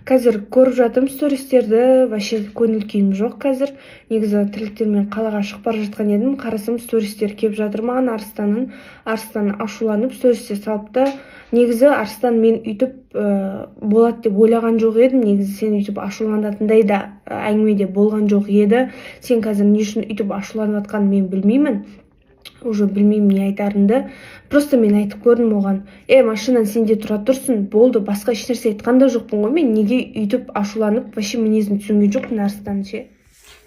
Қазір көріп жатырмын стористерді, вообще көңіл күйім жоқ қазір. Негізі тірліктермен қалаға шығып бара жатқан едім, қарасам стористер келіп жатыр маған Арыстан ашуланып стористер салыпты. Негізі Арыстан мен үйтіп болады деп ойлаған жоқ едім. Негізі сен үйтіп ашуланатындай да әңгімеде болған жоқ еді. Сен қазір не үшін үйтіп ашуланып жатқанын мен білмеймін. Уже білмеймін не айтарымды. Просто мен айтып көрдім оған. Машинан сенде тұра тұрсын, болды, басқа ешнәрсе айтқан да жоқпын ғой. Мен неге үйтіп ашуланып, вообще мінезін түсінген жоқпын Арыстан ше.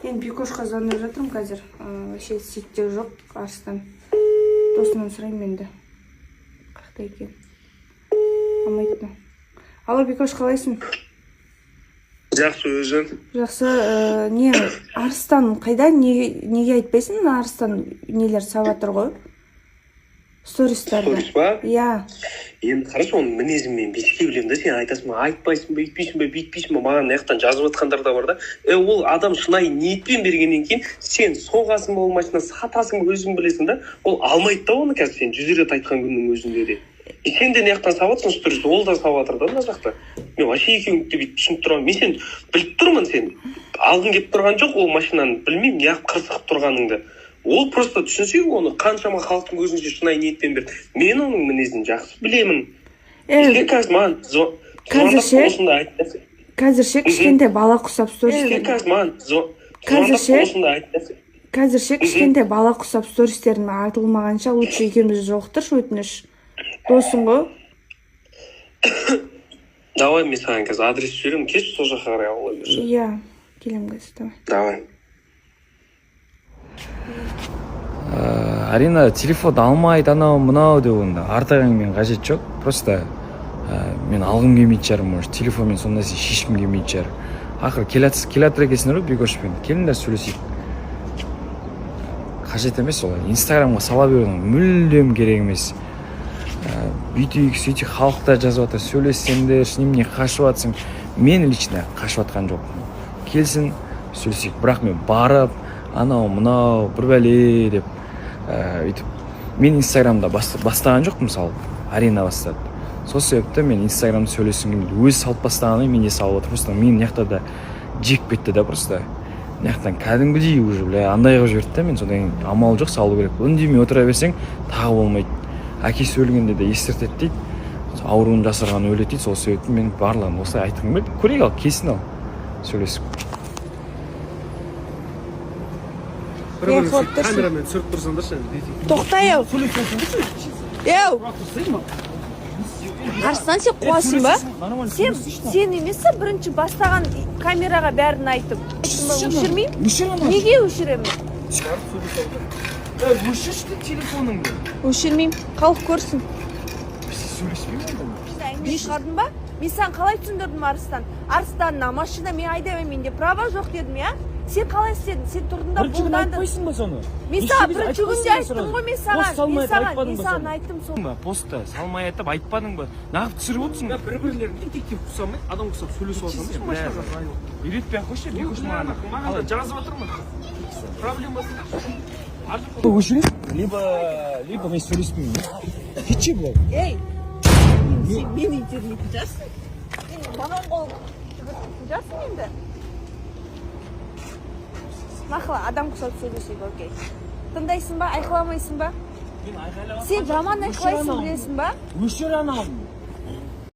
Енді Бекошқа звондап жатырмын қазір. Вообще сетте жоқ Арыстан. Досынан сұраймын енді. Қақта екен. Алмайтын. Алло, Бекош, қалайсың? Жақсы, өзің? Жақсы, не, Арыстан қайда? Неге айтпайсың? Арыстан нелер саватыр ғой? Стористарды. Сторис ба? Иә. Енді қарашы, оның мінезін мен беске білемін да, сен айтасың ба, айтпайсың ба, өйтпейсің ба, бүйтпейсің ба, маған аяқтан жазып жатқандар да бар да. Ол адам шынайы ниетпен бергеннен кейін сен соғасың ба ол машина, сатасың ба өзің білесің да. Ол алмайды да оны қазір сен 100 рет айтқан күннің өзінде де. Сен де неяқтан сабатсың сторис, ол да сабатыр да мына жақта. Мен вообще екеуіңді бүйтіп түсініп тұрамын. Мен сен біліп тұрмын, сен алғың келіп тұрған жоқ ол машинаны, білмеймін неғып қырсығып тұрғаныңды. Ол просто түсінсе оны қаншама халықтың көзінше шынайы ниетпен берді. Мен оның мінезін жақсы білемін. Қазір маған звондап осында айтты. Қазірше кішкентай бала құсап стористерін. Қазірше кішкентай бала құсап стористерін айтылмағанша лучше екеуміз жолықтыршы, өтініш. Досың ғой? Давай, мен саған қазір адрес жіберемін, кеш сол жаққа қарай аула берші. Иә, келем қазір, давай. Арина, телефон алмайды, анау мынау деп онда артығыңмен қажет жоқ. Просто мен алғым келмейтін шығар, может, телефонмен сондай нәрсе шешкім келмейтін шығар. Ақыры келатыр екенсіңдер ғой Бекошпен. Келіңдер сөйлесейік. Қажет емес олай. Инстаграмға сала берудің мүлдем керек емес. Бүйтейік, сөйтейік, халықта жазып жатыр, сөйлессеңдер, немене қашып жатсың. Мен лично қашып жатқан жоқпын. Келсін, сөйлесейік. Бірақ мен барып, анау мынау бір бәле деп өйтіп мен инстаграмда бастаған жоқпын, мысалы Арина бастады. Сол себепті мен инстаграмда сөйлесім келмейді. Өзі салып бастағаны мен де салып отыр. Просто мен мынаяқта да жек кетті да, просто мынаяқтан кәдімгідей уже андай қылып жіберді да, мен содан амал жоқ, салу керек. Үндемей отыра берсең тағы болмайды. Әкесі өлгенде де естіртеді дейді, ауруын жасырған өледі дейді. Сол себепті мен барлығын осылай айтқым келді. Көрейік, ал кесін ал сөйлесіп. Камерамен түсіріп тұрсаңдаршы. Тоқтай ау. Арыстан, сен қуасың ба? Сен емесі бірінші бастаған камераға бәрін айтып. Өшірмеймін? Неге өшіремін? Өшіршті телефоныңды. Өшірмеймін, халық көрсін. Сөйлеспеймін шығардың ба? Мен саған қалай түсіндірдім Арыстанна машина мен айдаймын, менде права жоқ дедім, я? Сен қалай істедің? Сен тұрдың да қолдандың. Айтпайсың ба соны? Мен саған бірінші күнде айттым ғой, мен саған айттым сол. Постта салмай айтып айтпадың ба? Нағып түсіріп отырсың. Бір-бірлерін детектив құсамай, адам құсап сөйлесіп алсам машинаға. Үйретпей ақ қойшы, Бекош маған жазып отырмын. Проблемасы. Өшіресің? Либо мен сөйлеспеймін. Кетші бұл. Сен мені интернетін жарсың? Маған қол жарсың енді? Мақыла, адам құсап сөйлесейік, окей. Тыңдайсың ба, айқаламайсың ба? Сен жаман айқалайсың білесің ба? Өшір анам.